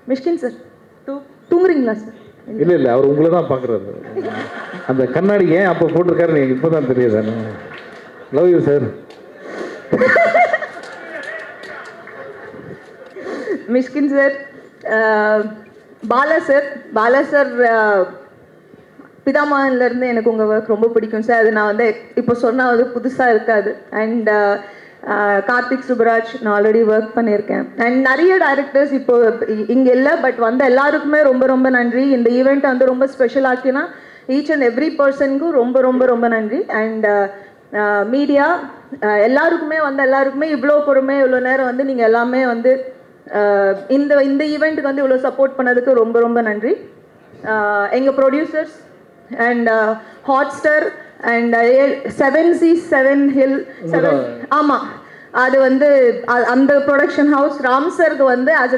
Mysskin sir தூங்குறீங்களா sir? இல்லை அவர் உங்களை தான் பார்க்குறாரு. அந்த கண்ணாடி ஏன் அப்போ போட்டிருக்காரு நீங்கள் இப்போ தான் தெரியுது. Love you sir. Mysskin sir, Bala sir பிதாமகன்லேருந்து எனக்கு உங்கள் ஒர்க் ரொம்ப பிடிக்கும் சார். அது நான் வந்து இப்போ சொன்னால் அது புதுசாக இருக்காது. அண்ட் கார்த்திக் சுப்ராஜ் நான் ஆல்ரெடி ஒர்க் பண்ணியிருக்கேன். அண்ட் நிறைய டைரக்டர்ஸ் இப்போ இங்கே இல்லை, பட் வந்த எல்லாருக்குமே ரொம்ப ரொம்ப நன்றி. இந்த ஈவெண்ட் வந்து ரொம்ப ஸ்பெஷல் ஆக்கினா ஈச் அண்ட் எவ்ரி பர்சனுக்கும் ரொம்ப ரொம்ப ரொம்ப நன்றி. அண்ட் மீடியா எல்லாருக்குமே இவ்வளோ பொறுமை, இவ்வளோ நேரம் வந்து நீங்கள் எல்லாமே வந்து இந்த ஈவெண்ட்டுக்கு வந்து இவ்வளோ சப்போர்ட் பண்ணதுக்கு ரொம்ப ரொம்ப நன்றி. எங்கள் producers and Hotstar and 7 Seas 7 Hill 7 ஆமாம், அது வந்து அந்த ப்ரொடக்ஷன் ஹவுஸ் ராம்சருக்கு வந்து